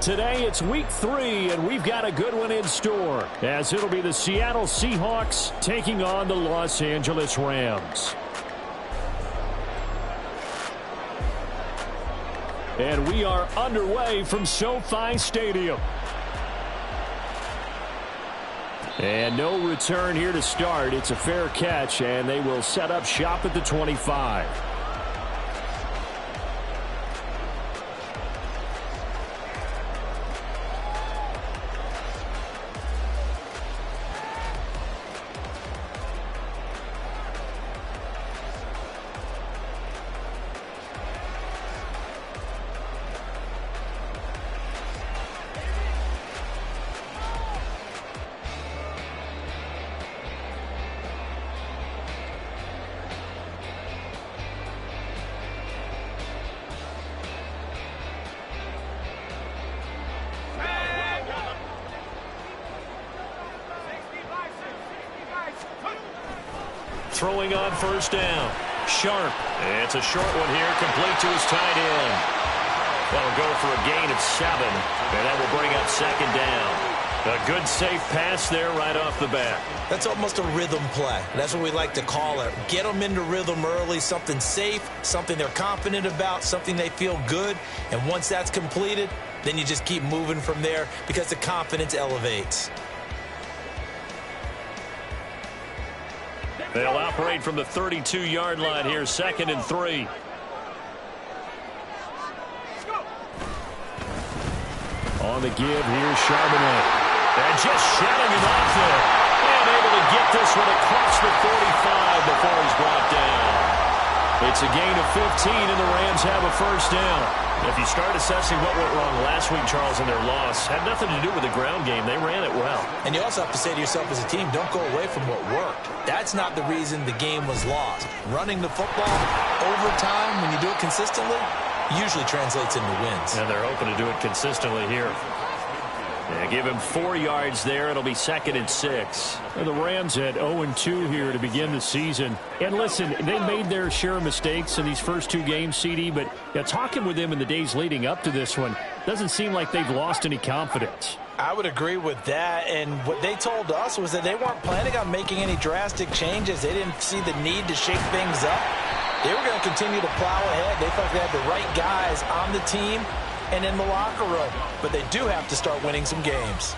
Today it's week 3, and we've got a good one in store, as it'll be the Seattle Seahawks taking on the Los Angeles Rams. And we are underway from SoFi Stadium. And no return here to start. It's a fair catch, and they will set up shop at the 25. Throwing on first down. Sharp. It's a short one here, complete to his tight end. That'll go for a gain of 7, and that will bring up second down. A good, safe pass there right off the bat. That's almost a rhythm play. That's what we like to call it. Get them into rhythm early, something safe, something they're confident about, something they feel good. And once that's completed, then you just keep moving from there because the confidence elevates. They'll operate from the 32-yard line here, 2nd and 3. On the give, here's Charbonnet. And just shutting him off there. And able to get this one across the 45 before he's brought down. It's a gain of 15, and the Rams have a first down. If you start assessing what went wrong last week, Charles, in their loss, had nothing to do with the ground game. They ran it well. And you also have to say to yourself as a team, don't go away from what worked. That's not the reason the game was lost. Running the football over time, when you do it consistently, usually translates into wins. And they're hoping to do it consistently here. Yeah, give him 4 yards there. It'll be 2nd and 6. And the Rams had 0-2 here to begin the season. And listen, they made their share of mistakes in these first 2 games, CD, but talking with them in the days leading up to this one, doesn't seem like they've lost any confidence. I would agree with that, and what they told us was that they weren't planning on making any drastic changes. They didn't see the need to shake things up. They were going to continue to plow ahead. They felt they had the right guys on the team and in the locker room, but they do have to start winning some games.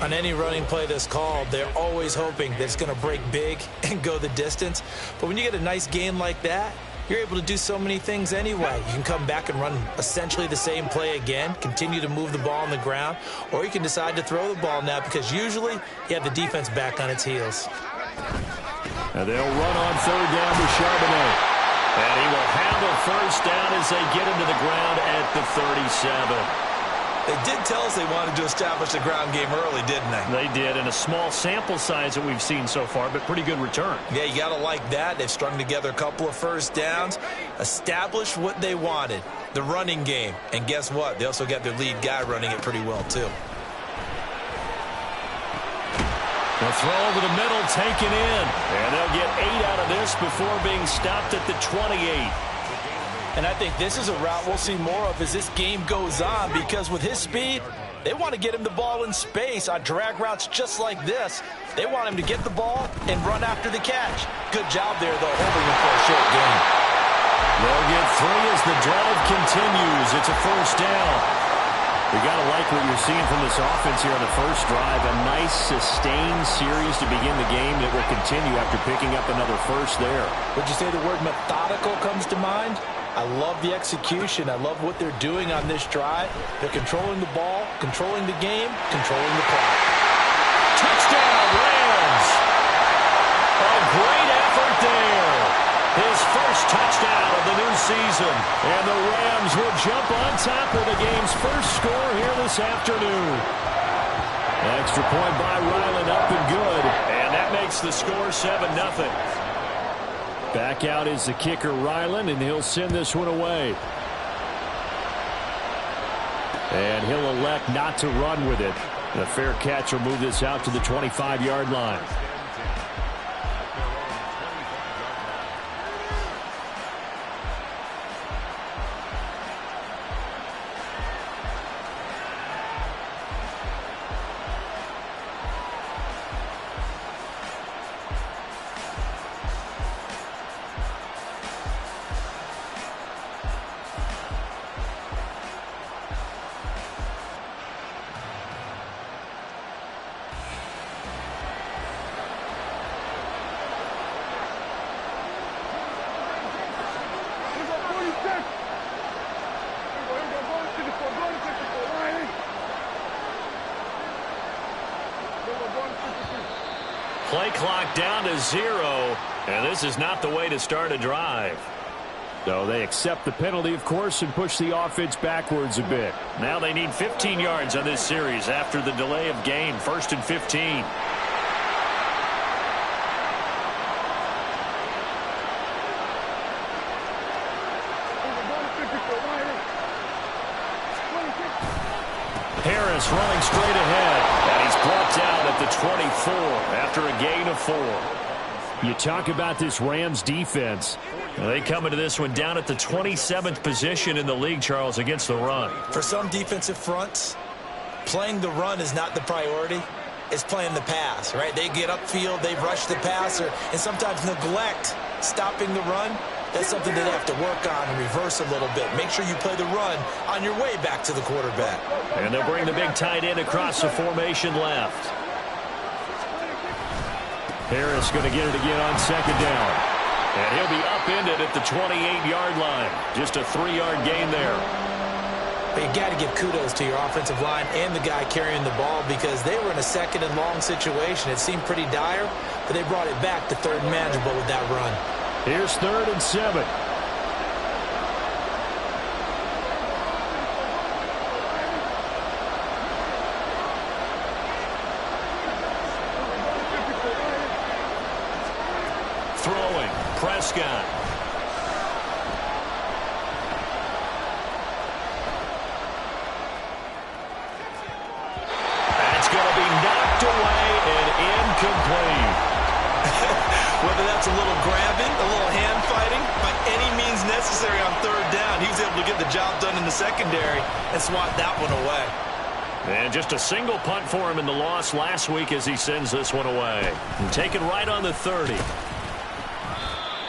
On any running play that's called, they're always hoping that it's going to break big and go the distance. But when you get a nice gain like that, you're able to do so many things anyway. You can come back and run essentially the same play again, continue to move the ball on the ground, or you can decide to throw the ball now because usually you have the defense back on its heels. And they'll run on 3rd down to Charbonnet. And he will handle first down as they get him to the ground at the 37. They did tell us they wanted to establish the ground game early, didn't they? They did, and a small sample size that we've seen so far, but pretty good return. Yeah, you got to like that. They've strung together a couple of first downs, established what they wanted, the running game. And guess what? They also got their lead guy running it pretty well, too. The throw over the middle, taken in. And they'll get 8 out of this before being stopped at the 28. And I think this is a route we'll see more of as this game goes on, because with his speed, they want to get him the ball in space on drag routes just like this. They want him to get the ball and run after the catch. Good job there, though, holding him for a short gain. They'll get 3 as the drive continues. It's a first down. We got to like what you're seeing from this offense here on the first drive. A nice, sustained series to begin the game that will continue after picking up another first there. Would you say the word methodical comes to mind? I love the execution. I love what they're doing on this drive. They're controlling the ball, controlling the game, controlling the clock. Touchdown, Rams! A great effort there. His first touchdown of the new season. And the Rams will jump on top of the game's first score here this afternoon. Extra point by Ryland, up and good. And that makes the score 7-0. Back out is the kicker, Ryland, and he'll send this one away. And he'll elect not to run with it. The fair catch will move this out to the 25-yard line. play clock down to 0, and this is not the way to start a drive. So they accept the penalty, of course, and push the offense backwards a bit. Now they need 15 yards on this series after the delay of game. 1st and 15. Harris running straight ahead, and he's brought down at the 24 after a gain of 4. You talk about this Rams defense. They come into this one down at the 27th position in the league, Charles, against the run. For some defensive fronts, playing the run is not the priority. It's playing the pass, right? They get upfield, they rush the passer, and sometimes neglect stopping the run. That's something they have to work on and reverse a little bit. Make sure you play the run on your way back to the quarterback. And they'll bring the big tight end across the formation left. Harris going to get it again on 2nd down. And he'll be upended at the 28-yard line. Just a 3-yard gain there. But you got to give kudos to your offensive line and the guy carrying the ball because they were in a 2nd and long situation. It seemed pretty dire, but they brought it back to 3rd and manageable with that run. Here's 3rd and 7. Throwing, Prescott. That's going to be knocked away and incomplete. Whether that's a little grabbing, a little hand fighting, by any means necessary on 3rd down, he was able to get the job done in the secondary and swat that one away. And just a single punt for him in the loss last week as he sends this one away. And taken right on the 30.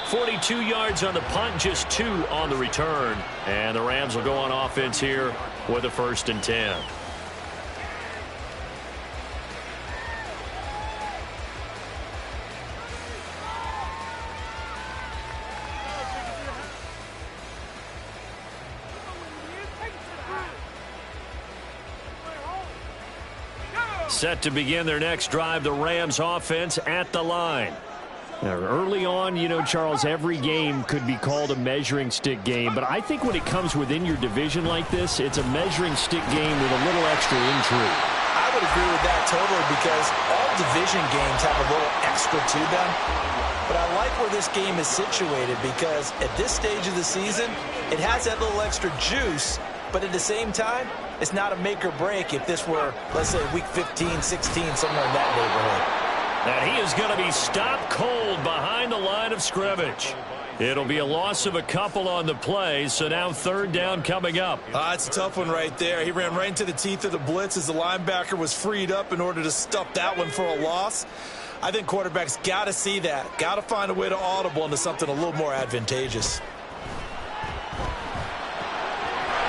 42 yards on the punt, just 2 on the return. And the Rams will go on offense here with a 1st and 10. Set to begin their next drive, the Rams offense at the line. Now, early on, you know, Charles, every game could be called a measuring stick game. But I think when it comes within your division like this, it's a measuring stick game with a little extra intrigue. I would agree with that totally because all division games have a little extra to them. But I like where this game is situated because at this stage of the season, it has that little extra juice. But at the same time, it's not a make or break if this were, let's say, week 15, 16, somewhere in that neighborhood. And he is going to be stopped cold behind the line of scrimmage. It'll be a loss of a couple on the play, so now 3rd down coming up. It's a tough one right there. He ran right into the teeth of the blitz as the linebacker was freed up in order to stop that one for a loss. I think quarterbacks got to see that. Got to find a way to audible into something a little more advantageous.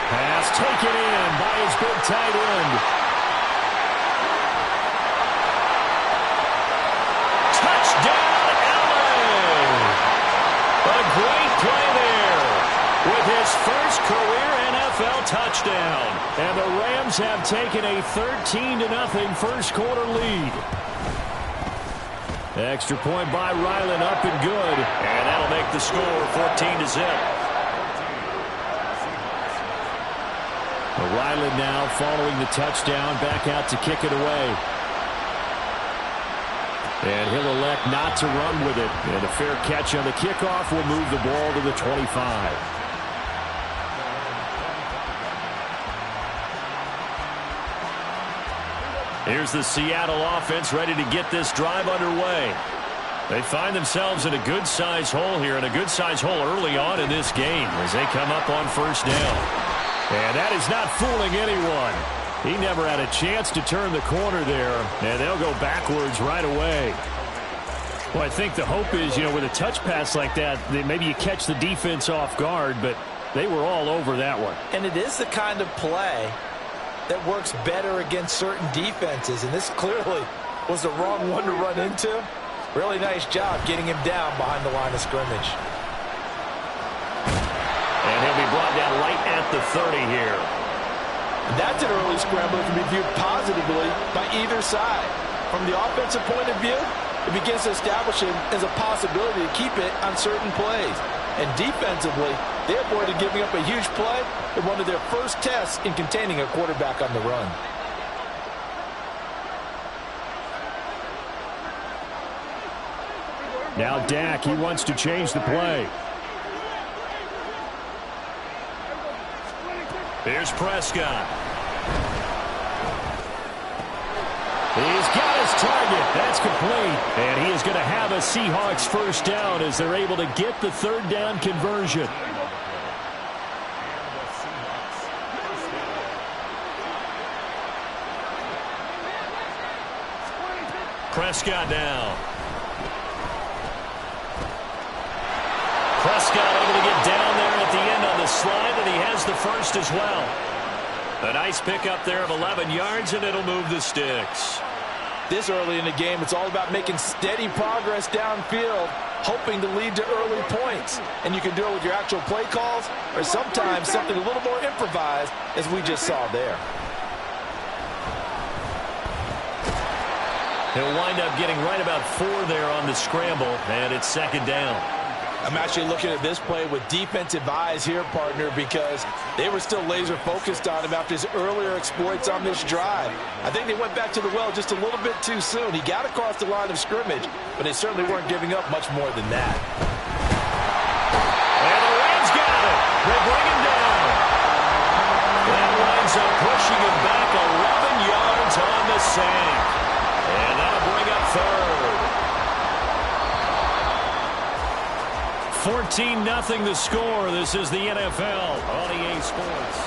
Pass taken in by his big tight end. Touchdown, LA! A great play there with his first career NFL touchdown. And the Rams have taken a 13-0 first quarter lead. Extra point by Ryland, up and good. And that'll make the score 14-0. Ryland now following the touchdown, back out to kick it away. And he'll elect not to run with it. And a fair catch on the kickoff will move the ball to the 25. Here's the Seattle offense ready to get this drive underway. They find themselves in a good-sized hole here, and a good-sized hole early on in this game as they come up on 1st down. And that is not fooling anyone. He never had a chance to turn the corner there, and they'll go backwards right away. Well, I think the hope is, you know, with a touch pass like that, that maybe you catch the defense off guard, but they were all over that one. And it is the kind of play that works better against certain defenses, and this clearly was the wrong one to run into. Really nice job getting him down behind the line of scrimmage. And he'll be brought down right at the 30 here. That's an early scramble that can be viewed positively by either side. From the offensive point of view, it begins to establish him as a possibility to keep it on certain plays. And defensively, they avoided giving up a huge play in one of their first tests in containing a quarterback on the run. Now Dak, he wants to change the play. Here's Prescott. He's got his target. That's complete. And he is going to have a Seahawks first down as they're able to get the third down conversion. Prescott now. Prescott able to get down there at the end on the slide, and he has the first as well. A nice pickup there of 11 yards, and it'll move the sticks. This early in the game, it's all about making steady progress downfield, hoping to lead to early points. And you can do it with your actual play calls, or sometimes something a little more improvised, as we just saw there. He'll wind up getting right about 4 there on the scramble, and it's second down. I'm actually looking at this play with defensive eyes here, partner, because they were still laser-focused on him after his earlier exploits on this drive. I think they went back to the well just a little bit too soon. He got across the line of scrimmage, but they certainly weren't giving up much more than that. And the Rams got it. They bring him down. That winds up pushing him back 11 yards on the sack. And that'll bring up third. 14-0 the score. This is the NFL on EA Sports.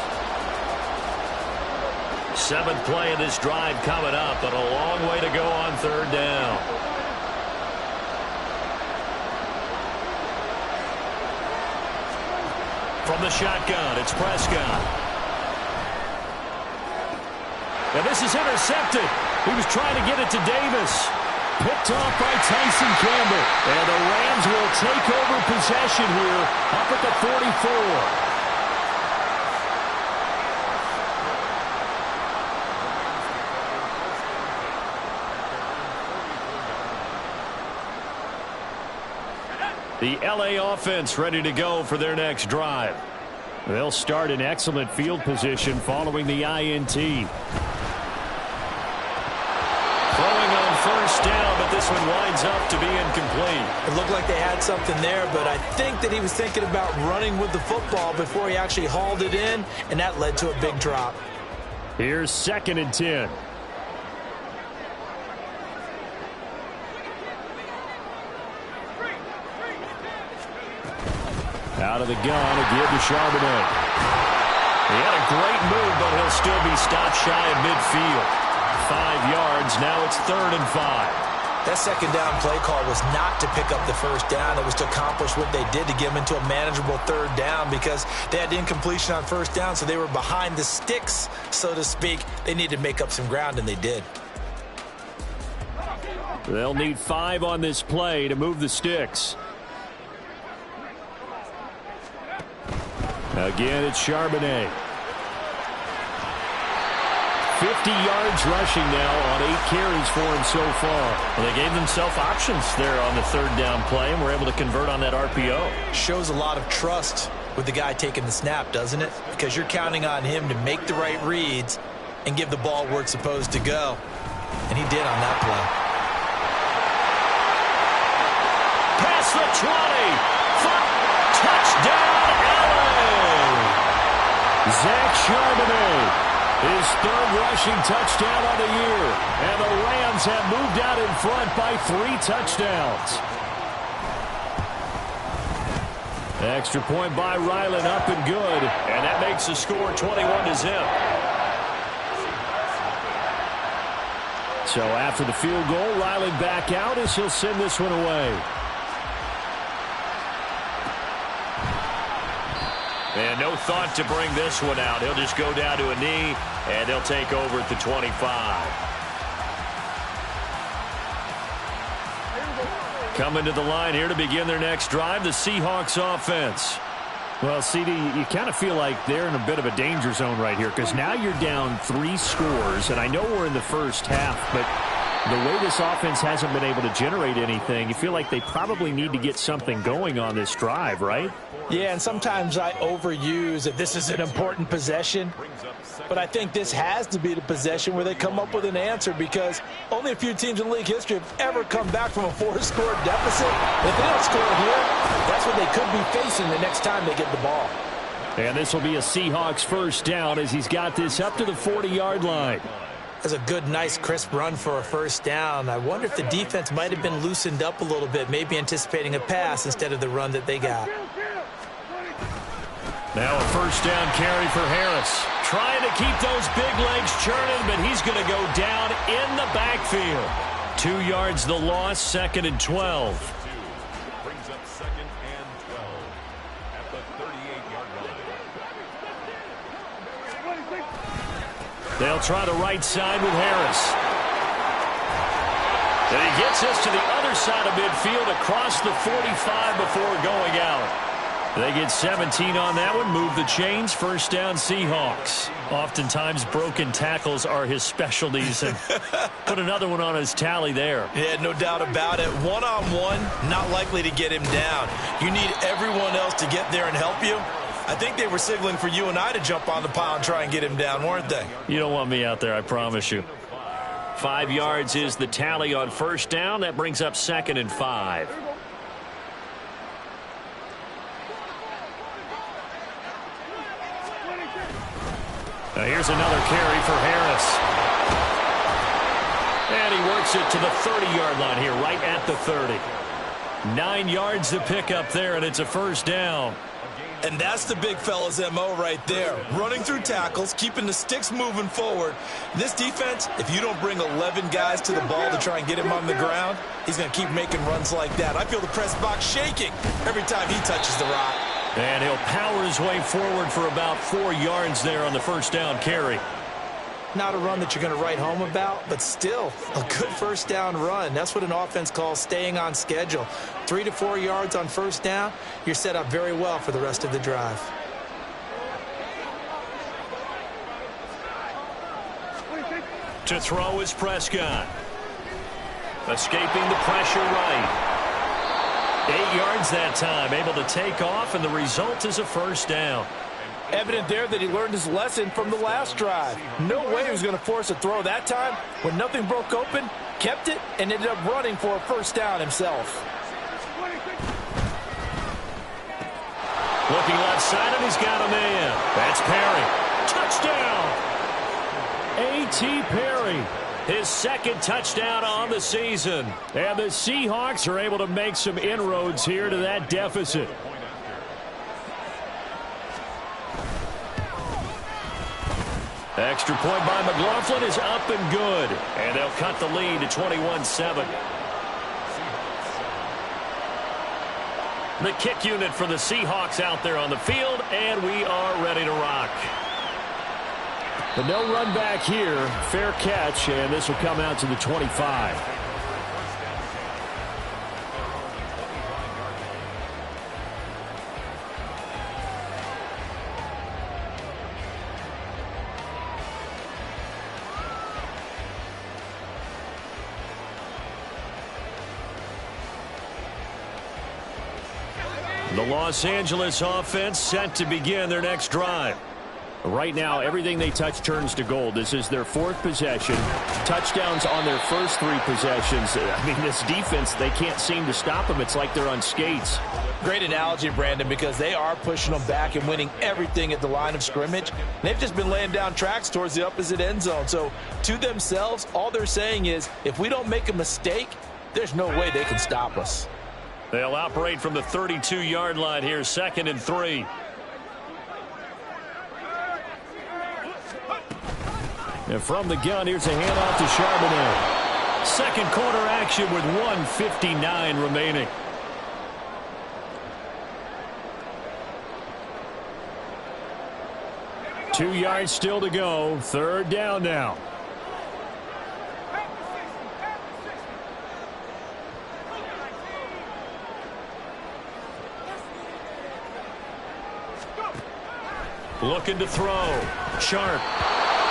7th play of this drive coming up, but a long way to go on third down. From the shotgun, it's Prescott. And this is intercepted. He was trying to get it to Davis. Picked off by Tyson Campbell. And the Rams will take over possession here up at the 44. The LA offense ready to go for their next drive. They'll start in excellent field position following the INT. Throwing on first down, but this one winds up to be incomplete. It looked like they had something there, but I think that he was thinking about running with the football before he actually hauled it in, and that led to a big drop. Here's 2nd and 10. Out of the gun again to Charbonnet. He had a great move, but he'll still be stopped shy of midfield. 5 yards. Now it's 3rd and 5. That second down play call was not to pick up the first down. It was to accomplish what they did to get them into a manageable third down because they had incompletion on first down, so they were behind the sticks, so to speak. They needed to make up some ground, and they did. They'll need 5 on this play to move the sticks. Again, it's Charbonnet. 50 yards rushing now on 8 carries for him so far. Well, they gave themselves options there on the third down play and were able to convert on that RPO. Shows a lot of trust with the guy taking the snap, doesn't it? Because you're counting on him to make the right reads and give the ball where it's supposed to go. And he did on that play. Past the 20. Touchdown, LA! Zach Charbonnet. His 3rd rushing touchdown of the year. And the Rams have moved out in front by 3 touchdowns. Extra point by Ryland, up and good. And that makes the score 21-0. So after the field goal, Ryland back out as he'll send this one away. And no thought to bring this one out. He'll just go down to a knee, and they'll take over at the 25. Coming to the line here to begin their next drive, the Seahawks offense. Well, CD, you kind of feel like they're in a bit of a danger zone right here because now you're down 3 scores, and I know we're in the first half, but The way this offense hasn't been able to generate anything, you feel like they probably need to get something going on this drive, right? Yeah, and sometimes I overuse that this is an important possession. But I think this has to be the possession where they come up with an answer, because only a few teams in league history have ever come back from a 4-score deficit. If they don't score here, that's what they could be facing the next time they get the ball. And this will be a Seahawks first down as he's got this up to the 40-yard line. That's a good, nice, crisp run for a first down. I wonder if the defense might have been loosened up a little bit, maybe anticipating a pass instead of the run that they got. Now a first down carry for Harris. Trying to keep those big legs churning, but he's going to go down in the backfield. 2 yards the loss, 2nd and 12. Brings up 2nd and 12 at the 38-yard line. They'll try the right side with Harris. And he gets us to the other side of midfield across the 45 before going out. They get 17 on that one, move the chains, first down Seahawks. Oftentimes broken tackles are his specialties, and put another one on his tally there. Yeah, no doubt about it. One-on-one, not likely to get him down. You need everyone else to get there and help you. I think they were signaling for you and I to jump on the pile and try and get him down, weren't they? You don't want me out there, I promise you. 5 yards is the tally on first down. That brings up 2nd and 5. Now here's another carry for Harris. And he works it to the 30-yard line here, right at the 30. 9 yards to pick up there, and it's a first down. And that's the big fella's MO right there. Running through tackles, keeping the sticks moving forward. This defense, if you don't bring 11 guys to the ball to try and get him on the ground, he's going to keep making runs like that. I feel the press box shaking every time he touches the rock. And he'll power his way forward for about 4 yards there on the first down carry. Not a run that you're going to write home about, but still a good first down run. That's what an offense calls staying on schedule. 3 to 4 yards on first down, you're set up very well for the rest of the drive. To throw is Prescott. Escaping the pressure right. 8 yards that time, able to take off, and the result is a first down. Evident there that he learned his lesson from the last drive. No way he was going to force a throw that time. When nothing broke open, kept it, and ended up running for a first down himself. Looking left side, and he's got a man. That's Perry. Touchdown! A.T. Perry. His 2nd touchdown on the season. And the Seahawks are able to make some inroads here to that deficit. Extra point by McLaughlin is up and good. And they'll cut the lead to 21-7. The kick unit for the Seahawks out there on the field, and we are ready to rock. The no run back here, fair catch, and this will come out to the 25. The Los Angeles offense set to begin their next drive. Right now, everything they touch turns to gold. This is their 4th possession. Touchdowns on their first 3 possessions. I mean, this defense, they can't seem to stop them. It's like they're on skates. Great analogy, Brandon, because they are pushing them back and winning everything at the line of scrimmage. They've just been laying down tracks towards the opposite end zone. So, to themselves, all they're saying is, if we don't make a mistake, there's no way they can stop us. They'll operate from the 32-yard line here, 2nd and 3. And from the gun, here's a handoff to Charbonnet. Second quarter action with 1:59 remaining. Two yards still to go. 3rd down now. Looking to throw. Sharp.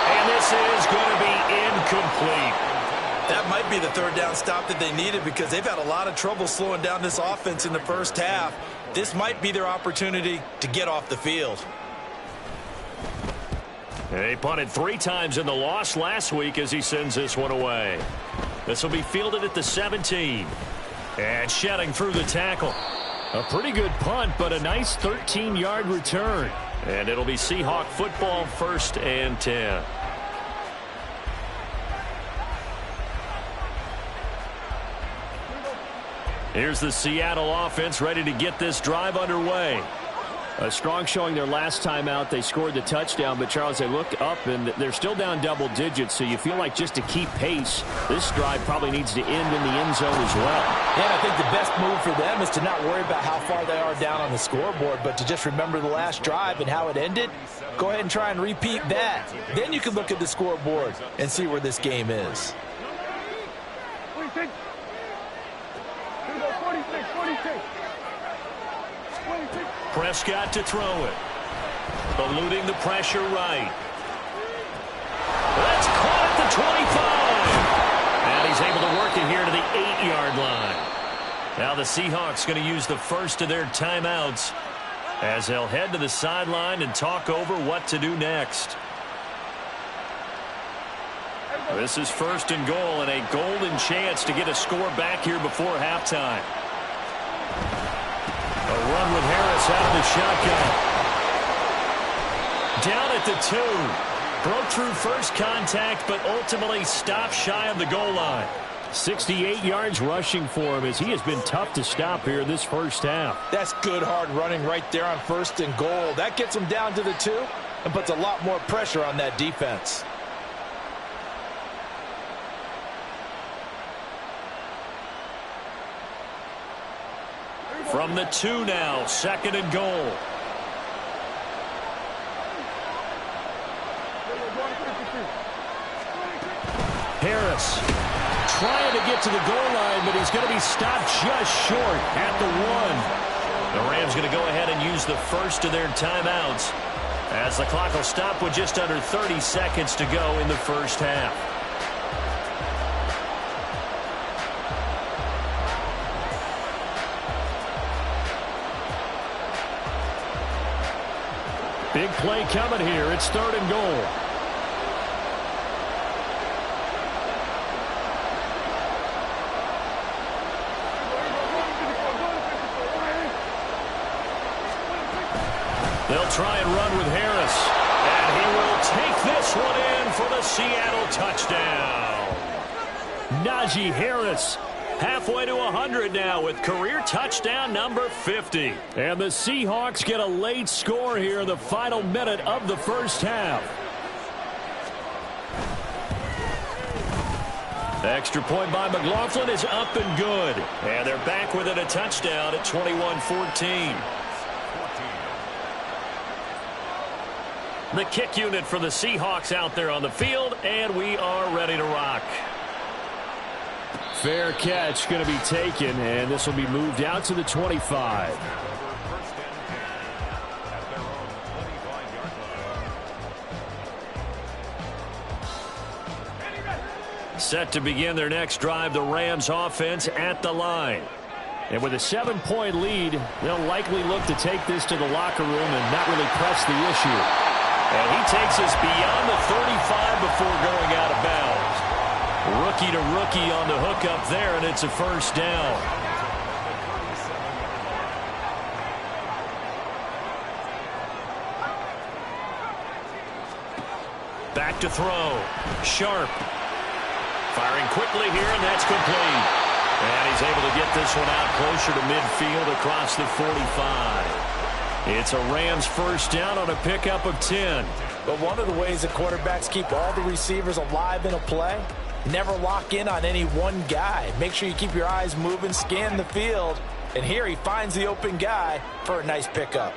And this is going to be incomplete. That might be the third down stop that they needed because they've had a lot of trouble slowing down this offense in the first half. This might be their opportunity to get off the field. They punted 3 times in the loss last week as he sends this one away. This will be fielded at the 17. And shedding through the tackle. A pretty good punt, but a nice 13-yard return. And it'll be Seahawk football, 1st and 10. Here's the Seattle offense ready to get this drive underway. A strong showing their last time out. They scored the touchdown, but Charles, they look up and they're still down double digits, so you feel like just to keep pace, this drive probably needs to end in the end zone as well. Yeah, I think the best move for them is to not worry about how far they are down on the scoreboard, but to just remember the last drive and how it ended. Go ahead and try and repeat that. Then you can look at the scoreboard and see where this game is. Prescott to throw it. Eluding the pressure right. That's caught at the 25. And he's able to work it here to the 8-yard line. Now the Seahawks going to use the first of their timeouts as they'll head to the sideline and talk over what to do next. This is 1st and goal and a golden chance to get a score back here before halftime. A run with Harris out of the shotgun. Down at the 2. Broke through first contact, but ultimately stopped shy of the goal line. 68 yards rushing for him as he has been tough to stop here this first half. That's good hard running right there on 1st and goal. That gets him down to the 2 and puts a lot more pressure on that defense. From the 2 now, 2nd and goal. Harris trying to get to the goal line, but he's going to be stopped just short at the 1. The Rams going to go ahead and use the first of their timeouts as the clock will stop with just under 30 seconds to go in the first half. Big play coming here. It's 3rd and goal. They'll try and run with Harris. And he will take this one in for the Seattle touchdown. Najee Harris halfway to 100 now with career touchdown number 50. And the Seahawks get a late score here in the final minute of the first half. Extra point by McLaughlin is up and good. And they're back within a touchdown at 21-14. The kick unit for the Seahawks out there on the field, and we are ready to rock. Fair catch going to be taken, and this will be moved out to the 25. Set to begin their next drive, the Rams offense at the line. And with a 7-point lead, they'll likely look to take this to the locker room and not really press the issue. And he takes us beyond the 35 before going out of bounds. Rookie to rookie on the hook up there, and it's a first down. Back to throw. Sharp. Firing quickly here, and that's complete. And he's able to get this one out closer to midfield across the 45. It's a Rams first down on a pickup of 10. But one of the ways that quarterbacks keep all the receivers alive in a play, never lock in on any one guy. Make sure you keep your eyes moving, scan the field. And here he finds the open guy for a nice pickup.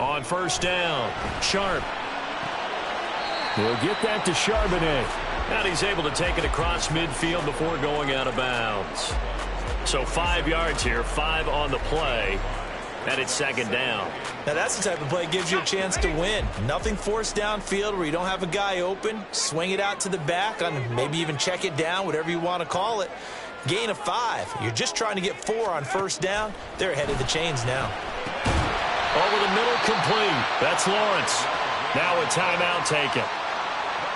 On first down, Sharp. He'll get that to Charbonnet. And he's able to take it across midfield before going out of bounds. So 5 yards here, 5 on the play. and it's second down. Now that's the type of play that gives you a chance to win. Nothing forced downfield where you don't have a guy open. Swing it out to the back, on maybe even check it down, whatever you want to call it. Gain of 5. You're just trying to get 4 on first down. They're ahead of the chains now. Over the middle, complete. That's Lawrence. Now a timeout taken.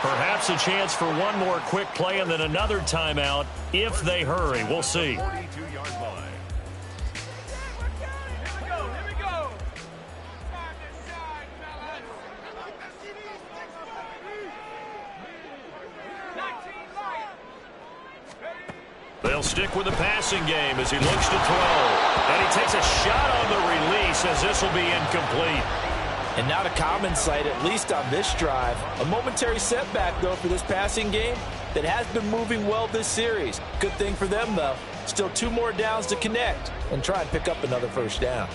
Perhaps a chance for one more quick play and then another timeout if they hurry. We'll see. 42-yard line. They'll stick with the passing game as he looks to throw. And he takes a shot on the release as this will be incomplete. And not a common sight, at least on this drive. A momentary setback, though, for this passing game that has been moving well this series. Good thing for them, though. Still 2 more downs to connect and try and pick up another first down.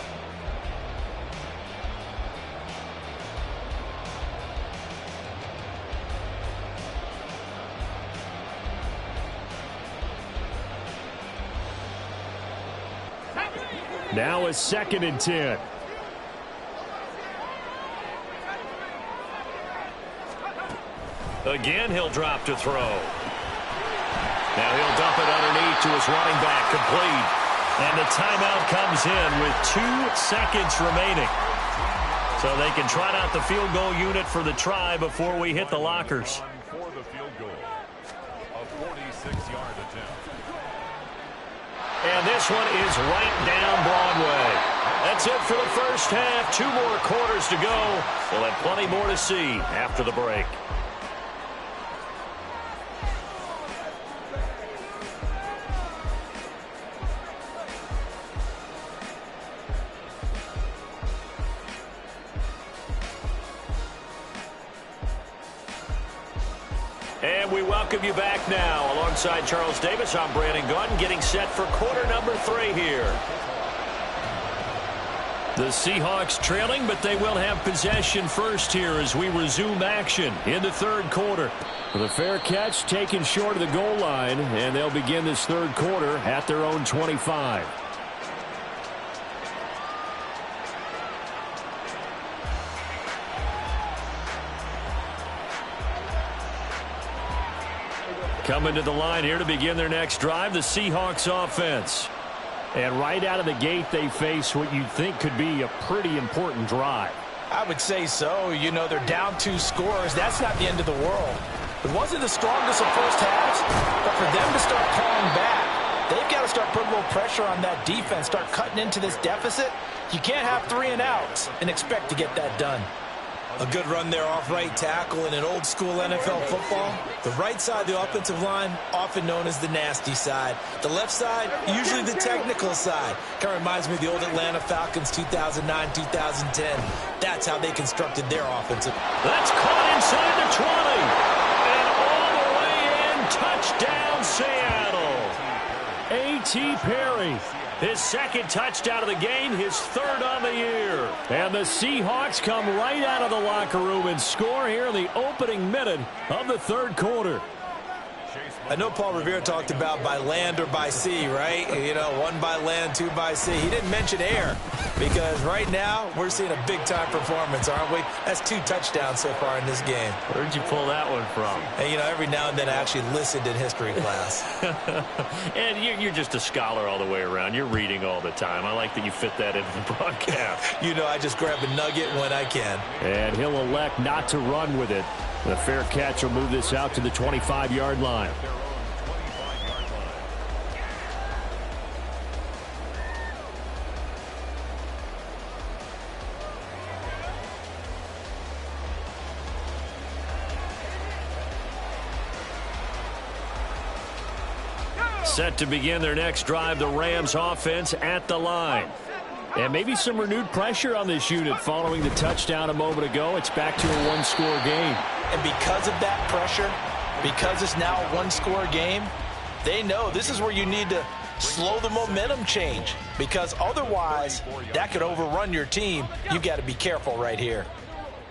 Now a 2nd and 10. Again, he'll drop to throw. Now he'll dump it underneath to his running back, complete. And the timeout comes in with 2 seconds remaining. So they can trot out the field goal unit for the try before we hit the lockers. For the field goal. A 46-yard attempt. And this one is right down Broadway. That's it for the first half. 2 more quarters to go. We'll have plenty more to see after the break. And we welcome you back now. Alongside Charles Davis, I'm Brandon Gaudin, getting set for quarter number 3 here. The Seahawks trailing, but they will have possession first here as we resume action in the 3rd quarter. The fair catch taken short of the goal line, and they'll begin this 3rd quarter at their own 25. Coming to the line here to begin their next drive, the Seahawks offense. And right out of the gate, they face what you'd think could be a pretty important drive. I would say so. You know, they're down 2 scores. That's not the end of the world. It wasn't the strongest of first halves, but for them to start calling back, they've got to start putting a little pressure on that defense, start cutting into this deficit. You can't have 3 and outs and expect to get that done. A good run there off right tackle in an old-school NFL football. The right side of the offensive line, often known as the nasty side. The left side, usually the technical side. Kind of reminds me of the old Atlanta Falcons 2009-2010. That's how they constructed their offensive. That's caught inside the 20. And all the way in, touchdown Seattle. A.T. Perry. His 2nd touchdown of the game, his 3rd on the year. And the Seahawks come right out of the locker room and score here in the opening minute of the 3rd quarter. I know Paul Revere talked about by land or by sea, right? You know, 1 by land, 2 by sea. He didn't mention air because right now we're seeing a big-time performance, aren't we? That's 2 touchdowns so far in this game. Where'd you pull that one from? And, you know, every now and then I actually listened in history class. And you're just a scholar all the way around. You're reading all the time. I like that you fit that into the broadcast. You know, I just grab a nugget when I can. And he'll elect not to run with it. The fair catch will move this out to the 25-yard line. Set to begin their next drive, the Rams offense at the line. And maybe some renewed pressure on this unit following the touchdown a moment ago. It's back to a 1-score game. And because of that pressure, because it's now a 1-score game, they know this is where you need to slow the momentum change. Because otherwise, that could overrun your team. You've got to be careful right here.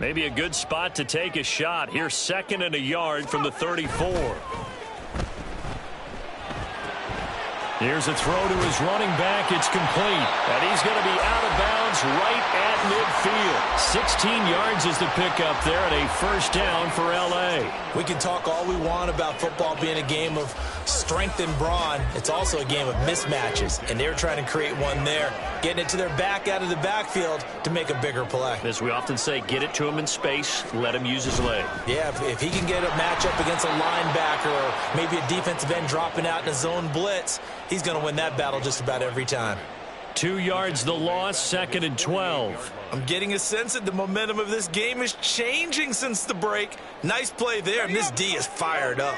Maybe a good spot to take a shot. Here's 2nd and a yard from the 34. Here's a throw to his running back. It's complete. And he's going to be out of bounds right at midfield. 16 yards is the pickup there and a first down for L.A. We can talk all we want about football being a game of strength and brawn. It's also a game of mismatches, and they're trying to create one there, getting it to their back out of the backfield to make a bigger play. As we often say, get it to him in space, let him use his leg. Yeah, if he can get a matchup against a linebacker or maybe a defensive end dropping out in a zone blitz, he's going to win that battle just about every time. 2 yards the loss, 2nd and 12. I'm getting a sense that the momentum of this game is changing since the break. Nice play there, and this D is fired up.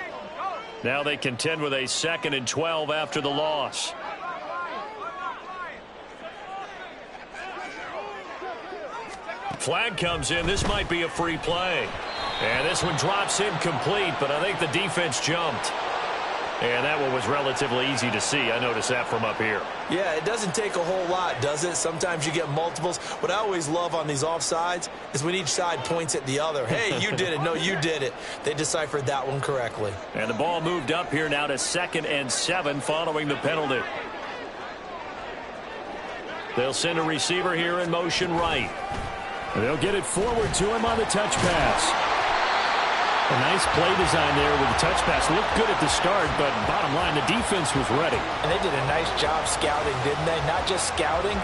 Now they contend with a 2nd and 12 after the loss. Flag comes in. This might be a free play. And this one drops incomplete, but I think the defense jumped. And that one was relatively easy to see. I noticed that from up here. Yeah, it doesn't take a whole lot, does it? Sometimes you get multiples. What I always love on these offsides is when each side points at the other. Hey, you did it. No, you did it. They deciphered that one correctly. And the ball moved up here now to 2nd and 7 following the penalty. They'll send a receiver here in motion right. They'll get it forward to him on the touch pass. A nice play design there with the touch pass. Looked good at the start, but bottom line, the defense was ready. And they did a nice job scouting, didn't they? Not just scouting,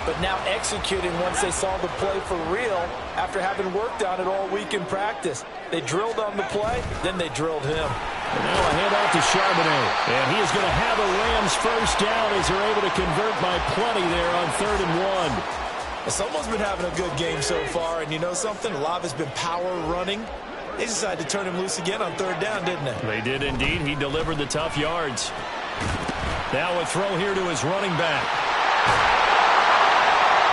but now executing once they saw the play for real after having worked on it all week in practice. They drilled on the play, then they drilled him. And now a handoff to Charbonnet. And he is going to have a Rams first down as they're able to convert by plenty there on 3rd and 1. Someone's been having a good game so far, and you know something? A lot of it's been power running. They decided to turn him loose again on 3rd down, didn't they? They did indeed. He delivered the tough yards. Now a throw here to his running back.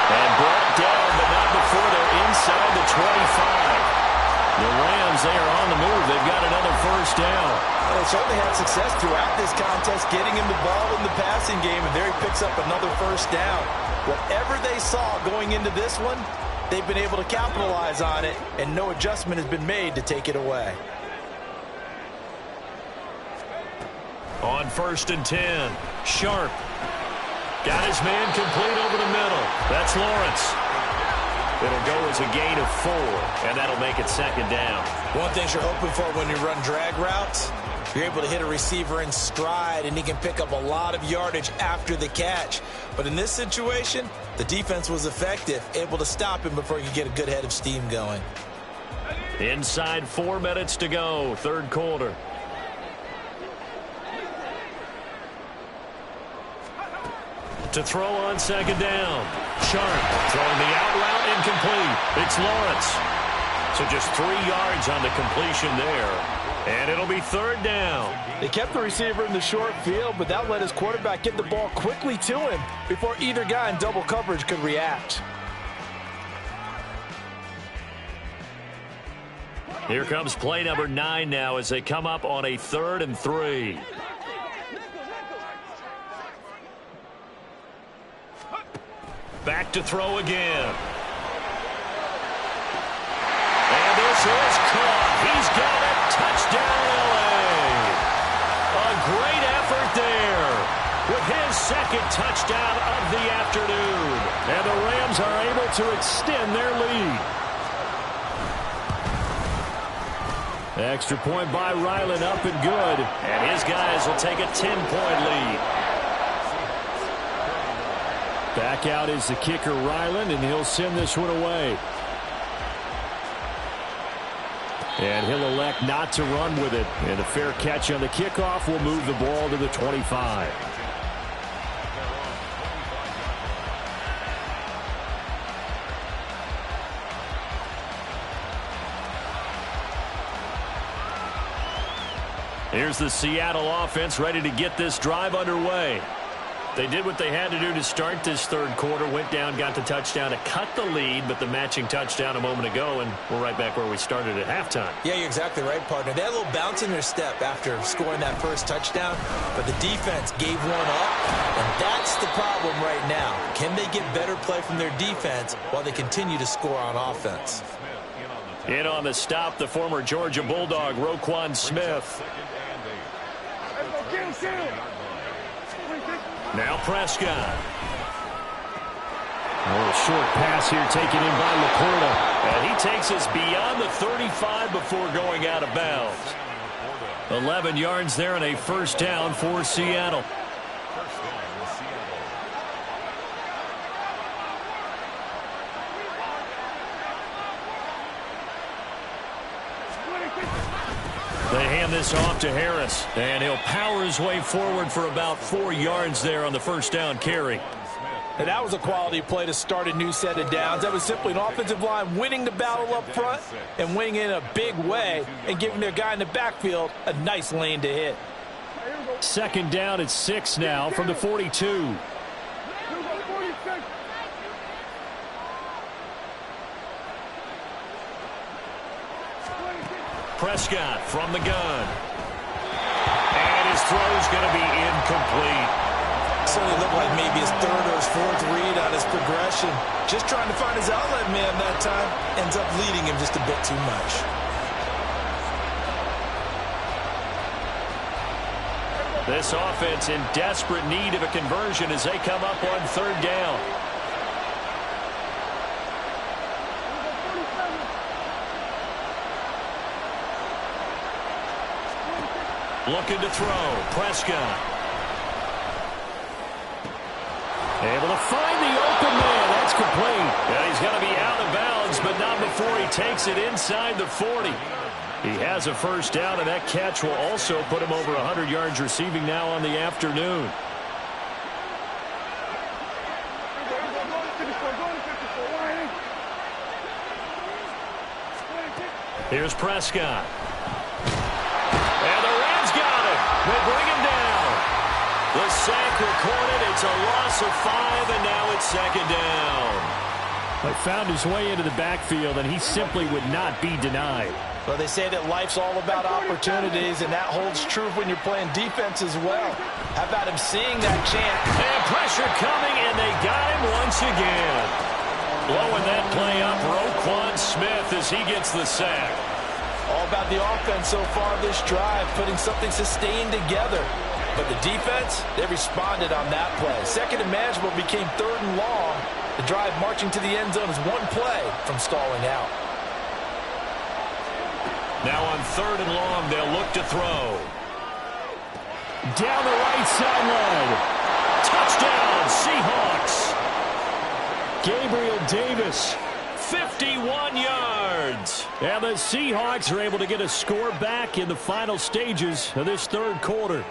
And brought down, but not before they're inside the 25. The Rams, they are on the move. They've got another first down. Well, they certainly had success throughout this contest, getting him the ball in the passing game, and there he picks up another first down. Whatever they saw going into this one, they've been able to capitalize on it, and no adjustment has been made to take it away. On 1st and 10, Sharp got his man complete over the middle. That's Lawrence. It'll go as a gain of 4, and that'll make it 2nd down. One thing you're hoping for when you run drag routes, you're able to hit a receiver in stride, and he can pick up a lot of yardage after the catch. But in this situation, the defense was effective, able to stop him before he could get a good head of steam going. Inside 4 minutes to go, 3rd quarter. To throw on 2nd down. Sharp throwing the out route incomplete. It's Lawrence. So just 3 yards on the completion there. And it'll be 3rd down. They kept the receiver in the short field, but that let his quarterback get the ball quickly to him before either guy in double coverage could react. Here comes play number 9 now as they come up on a 3rd and 3. Back to throw again. And this is caught. He's got it. Touchdown, L.A. A great effort there with his 2nd touchdown of the afternoon. And the Rams are able to extend their lead. Extra point by Ryland, up and good. And his guys will take a 10-point lead. Back out is the kicker, Ryland, and he'll send this one away. And he'll elect not to run with it. And a fair catch on the kickoff will move the ball to the 25. Here's the Seattle offense ready to get this drive underway. They did what they had to do to start this 3rd quarter. Went down, got the touchdown to cut the lead, but the matching touchdown a moment ago, and we're right back where we started at halftime. Yeah, you're exactly right, partner. They had a little bounce in their step after scoring that first touchdown, but the defense gave one up, and that's the problem right now. Can they get better play from their defense while they continue to score on offense? In on the stop, the former Georgia Bulldog, Roquan Smith. Now Prescott. A little short pass here taken in by Laporta. And he takes us beyond the 35 before going out of bounds. 11 yards there and a first down for Seattle. They hand this off to Harris, and he'll power his way forward for about 4 yards there on the first down carry. And that was a quality play to start a new set of downs. That was simply an offensive line winning the battle up front and winning in a big way and giving their guy in the backfield a nice lane to hit. Second down at 6 now from the 42. Prescott from the gun. And his throw's going to be incomplete. Certainly looked like maybe his third or his fourth read on his progression. Just trying to find his outlet man that time. Ends up leading him just a bit too much. This offense in desperate need of a conversion as they come up on third down. Looking to throw. Prescott. Able to find the open man. That's complete. And he's going to be out of bounds, but not before he takes it inside the 40. He has a first down, and that catch will also put him over 100 yards receiving now on the afternoon. Here's Prescott. And the Rams got him. They bring him down. The sack recorded. It's a loss of 5, and now it's second down. They found his way into the backfield, and he simply would not be denied. Well, they say that life's all about opportunities, and that holds true when you're playing defense as well. How about him seeing that chance? And pressure coming, and they got him once again. Blowing that play up, Roquan Smith as he gets the sack. All about the offense so far this drive, putting something sustained together. But the defense, they responded on that play. Second and manageable became third and long. The drive marching to the end zone is one play from stalling out. Now on third and long, they'll look to throw. Down the right sideline. Touchdown, Seahawks. Gabriel Davis, 51 yards. And the Seahawks are able to get a score back in the final stages of this third quarter.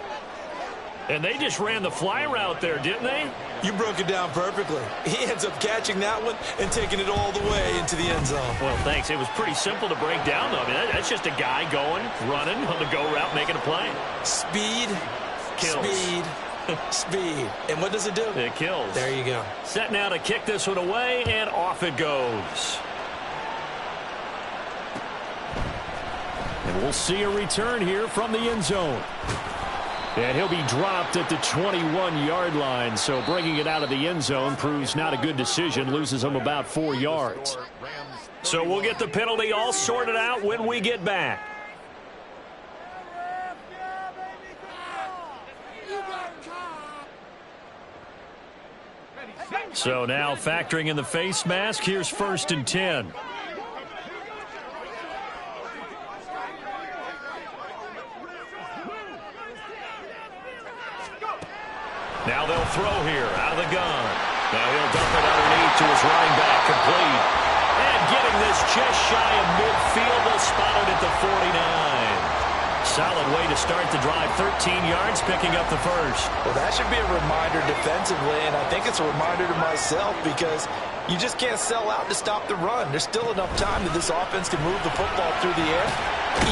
And they just ran the fly route there, didn't they? You broke it down perfectly. He ends up catching that one and taking it all the way into the end zone. Well, thanks. It was pretty simple to break down, though. I mean, that's just a guy going, running on the go route, making a play. Speed, kills. Speed, speed. And what does it do? It kills. There you go. Set now to kick this one away, and off it goes. And we'll see a return here from the end zone. And he'll be dropped at the 21-yard line, so bringing it out of the end zone proves not a good decision, loses him about 4 yards. So we'll get the penalty all sorted out when we get back. So now factoring in the face mask, here's 1st and 10. Now they'll throw here out of the gun. Now he'll dump it underneath to his running back, complete. And getting this just shy of midfield, they'll spot it at the 49. Solid way to start the drive, 13 yards, picking up the first. Well, that should be a reminder defensively, and I think it's a reminder to myself because you just can't sell out to stop the run. There's still enough time that this offense can move the football through the air,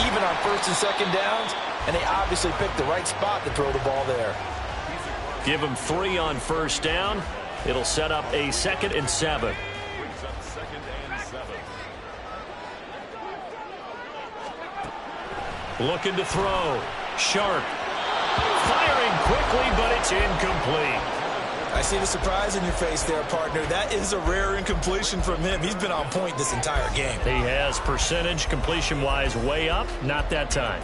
even on 1st and 2nd downs, and they obviously picked the right spot to throw the ball there. Give him 3 on 1st down. It'll set up a 2nd and 7. Looking to throw. Sharp. Firing quickly, but it's incomplete. I see the surprise in your face there, partner. That is a rare incompletion from him. He's been on point this entire game. He has percentage completion-wise way up. Not that time.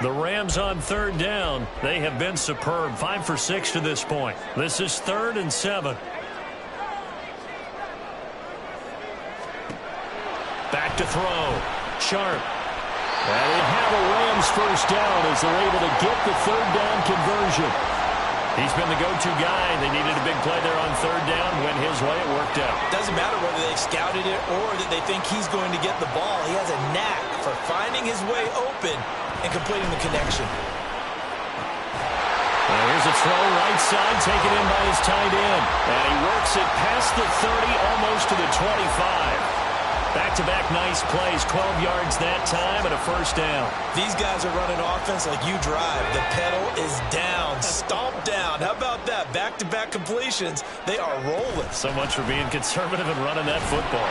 The Rams on third down. They have been superb. 5 for 6 to this point. This is 3rd and 7. Back to throw. Sharp. And they have a Rams first down as they're able to get the third down conversion. He's been the go-to guy. They needed a big play there on third down. Went his way. It worked out. Doesn't matter whether they scouted it or that they think he's going to get the ball. He has a knack for finding his way open and completing the connection. And here's a throw right side, taken in by his tight end. And he works it past the 30, almost to the 25. Back-to-back nice plays, 12 yards that time and a first down. These guys are running offense like you drive. The pedal is down, stomp down. How about that? Back-to-back completions. They are rolling. So much for being conservative and running that football.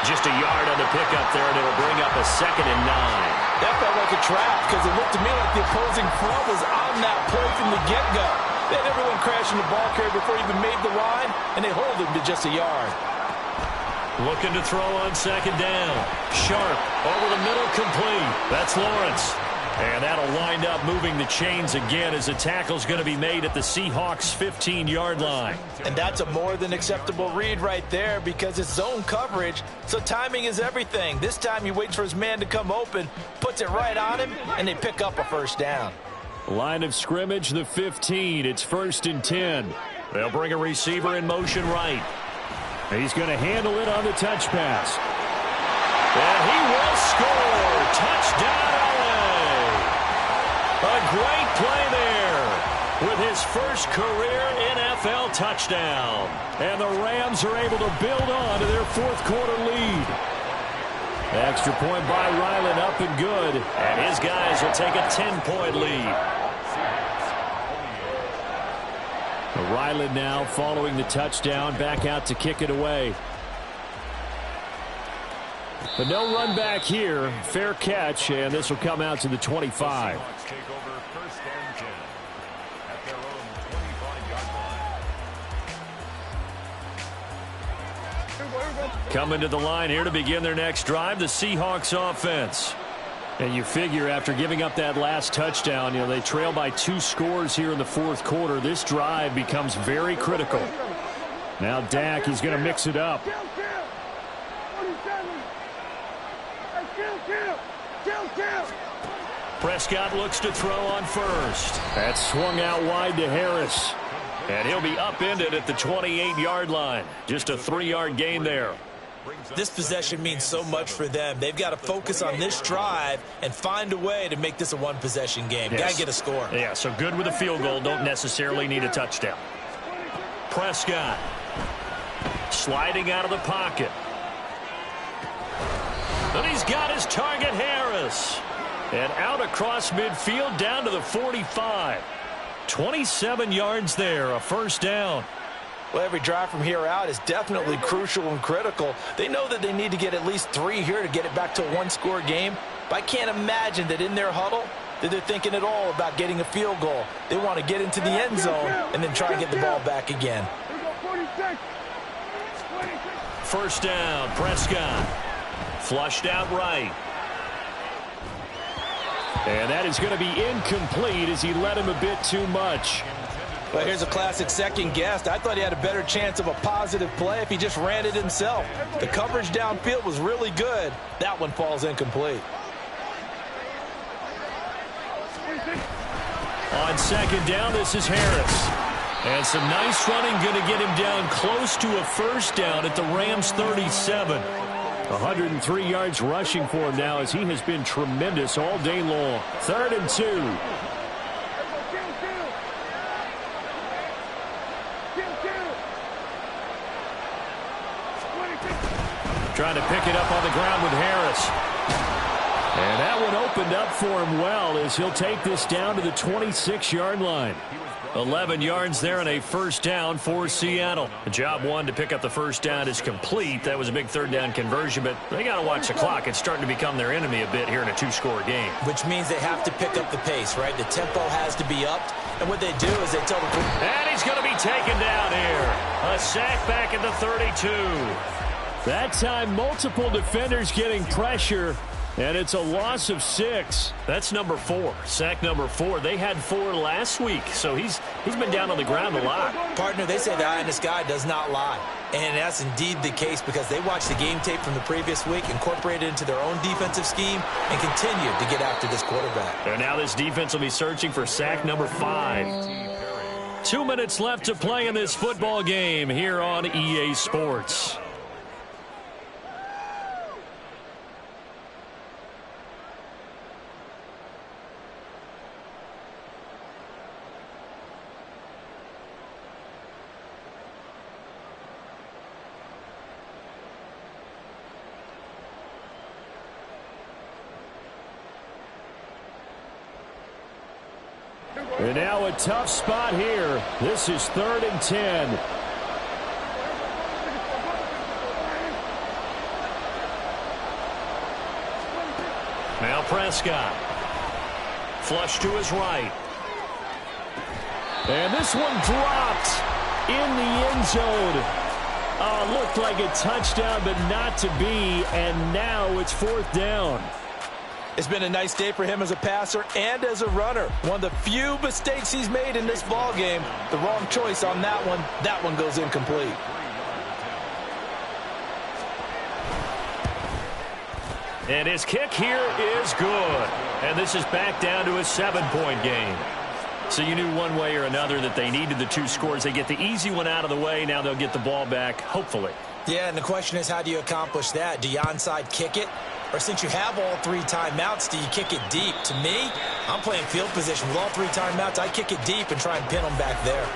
Just a yard on the pickup there, and it'll bring up a 2nd and 9. That felt like a trap because it looked to me like the opposing front was on that play from the get-go. They had everyone crashing the ball carrier before he even made the line, and they hold him to just a yard. Looking to throw on 2nd down. Sharp over the middle, complete. That's Lawrence. And that'll wind up moving the chains again as the tackle's going to be made at the Seahawks' 15-yard line. And that's a more than acceptable read right there because it's zone coverage, so timing is everything. This time he waits for his man to come open, puts it right on him, and they pick up a first down. Line of scrimmage, the 15. It's 1st and 10. They'll bring a receiver in motion right. He's going to handle it on the touch pass. And he will score. Touchdown, LA. A great play there with his first career NFL touchdown. And the Rams are able to build on to their 4th quarter lead. Extra point by Ryland, up and good. And his guys will take a 10-point lead. Ryland now following the touchdown, back out to kick it away. But no run back here. Fair catch, and this will come out to the 25. Take over 1st and 10 at their own 25-yard line. Coming to the line here to begin their next drive, the Seahawks offense. And you figure after giving up that last touchdown, they trail by 2 scores here in the 4th quarter. This drive becomes very critical. Now Dak, he's going to mix it up. Prescott looks to throw on first. That swung out wide to Harris. And he'll be upended at the 28-yard line. Just a 3-yard gain there. This possession means so much for them. They've got to focus on this drive and find a way to make this a one-possession game. Yes. Got to get a score. Yeah, so good with a field goal. Don't necessarily need a touchdown. Prescott sliding out of the pocket. And he's got his target, Harris. And out across midfield down to the 45. 27 yards there, a first down. Well, every drive from here out is definitely crucial and critical. They know that they need to get at least 3 here to get it back to a 1-score game. But I can't imagine that in their huddle that they're thinking at all about getting a field goal. They want to get into the end zone and then try and get the ball back again. First down, Prescott. Flushed out right. And that is going to be incomplete as he led him a bit too much. Well, here's a classic second guess. I thought he had a better chance of a positive play if he just ran it himself. The coverage downfield was really good. That one falls incomplete. On 2nd down, this is Harris. And some nice running going to get him down close to a first down at the Rams' 37. 103 yards rushing for him now as he has been tremendous all day long. 3rd and 2. Trying to pick it up on the ground with Harris. And that one opened up for him well as he'll take this down to the 26-yard line. 11 yards there and a first down for Seattle. The job one to pick up the first down is complete. That was a big 3rd down conversion, but they got to watch the clock. It's starting to become their enemy a bit here in a 2-score game. Which means they have to pick up the pace, right? The tempo has to be upped. And what they do is they tell the... And he's going to be taken down here. A sack back at the 32. That time, multiple defenders getting pressure. And it's a loss of 6. That's number 4. Sack number 4. They had 4 last week, so he's been down on the ground a lot. Partner, they say the eye in the sky does not lie. And that's indeed the case because they watched the game tape from the previous week, incorporated it into their own defensive scheme, and continued to get after this quarterback. And now this defense will be searching for sack number 5. 2 minutes left to play in this football game here on EA Sports. And now a tough spot here. This is 3rd and 10. Now Prescott. Flush to his right. And this one dropped in the end zone. Looked like a touchdown, but not to be. And now it's 4th down. It's been a nice day for him as a passer and as a runner. One of the few mistakes he's made in this ball game. The wrong choice on that one. That one goes incomplete. And his kick here is good. And this is back down to a 7-point game. So you knew one way or another that they needed the 2 scores. They get the easy one out of the way. Now they'll get the ball back, hopefully. Yeah, and the question is, how do you accomplish that? Do you onside kick it? Or since you have all 3 timeouts, do you kick it deep? To me, I'm playing field position. With all 3 timeouts, I kick it deep and try and pin them back there.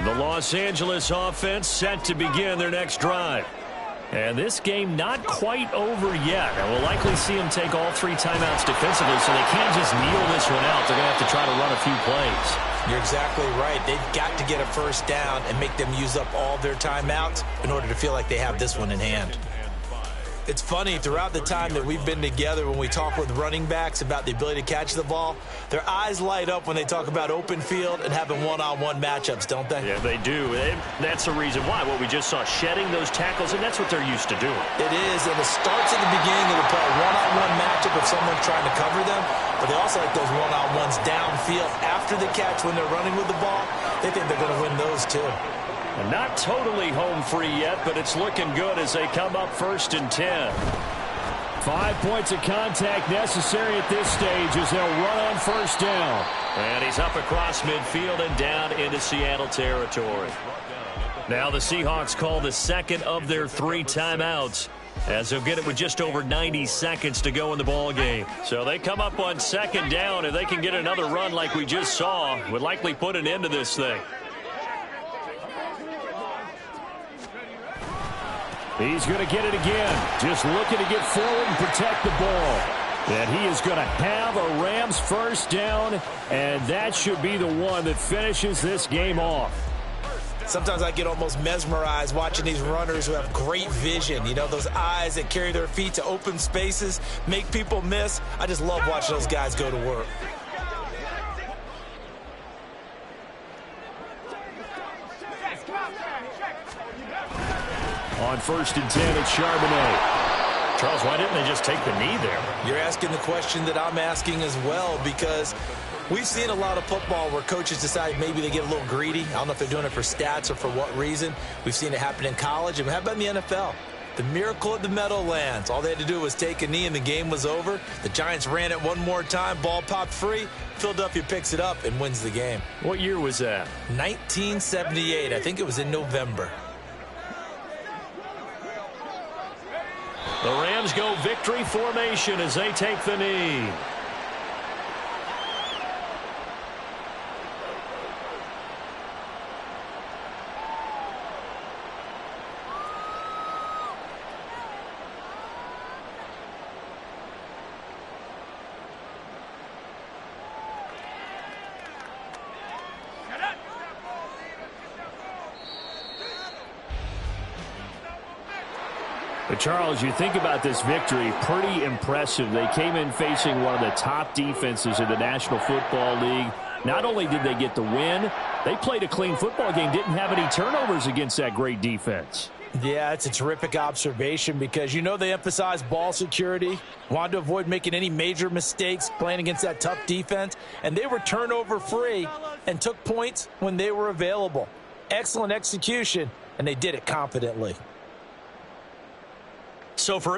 The Los Angeles offense set to begin their next drive. And this game not quite over yet. And we'll likely see them take all 3 timeouts defensively, so they can't just kneel this one out. They're going to have to try to run a few plays. You're exactly right. They've got to get a first down and make them use up all their timeouts in order to feel like they have this one in hand. It's funny, throughout the time that we've been together, when we talk with running backs about the ability to catch the ball, their eyes light up when they talk about open field and having one-on-one matchups, don't they? Yeah, they do. And that's the reason why. What we just saw, shedding those tackles, and that's what they're used to doing. It is, and it starts at the beginning of the play. One-on-one matchup if someone's trying to cover them, but they also like those one-on-ones downfield after the catch when they're running with the ball. They think they're going to win those, too. And not totally home free yet, but it's looking good as they come up 1st and 10. 5 points of contact necessary at this stage as they'll run on 1st down. And he's up across midfield and down into Seattle territory. Now the Seahawks call the 2nd of their 3 timeouts, as they'll get it with just over 90 seconds to go in the ball game. So they come up on 2nd down. If they can get another run like we just saw, would likely put an end to this thing. He's going to get it again. Just looking to get forward and protect the ball. And he is going to have a Rams 1st down, and that should be the one that finishes this game off. Sometimes I get almost mesmerized watching these runners who have great vision. You know, those eyes that carry their feet to open spaces, make people miss. I just love watching those guys go to work. On 1st and 10, it's Charbonnet. Charles, why didn't they just take the knee there? You're asking the question that I'm asking as well, because we've seen a lot of football where coaches decide maybe they get a little greedy. I don't know if they're doing it for stats or for what reason. We've seen it happen in college, and how about in the NFL? The miracle at the Meadowlands. All they had to do was take a knee, and the game was over. The Giants ran it one more time. Ball popped free. Philadelphia picks it up and wins the game. What year was that? 1978. I think it was in November. The Rams go victory formation as they take the knee. But Charles, you think about this victory, pretty impressive. They came in facing one of the top defenses in the National Football League. Not only did they get the win, they played a clean football game, didn't have any turnovers against that great defense. Yeah, it's a terrific observation because, they emphasize ball security, wanted to avoid making any major mistakes playing against that tough defense, and they were turnover free and took points when they were available. Excellent execution, and they did it confidently. So for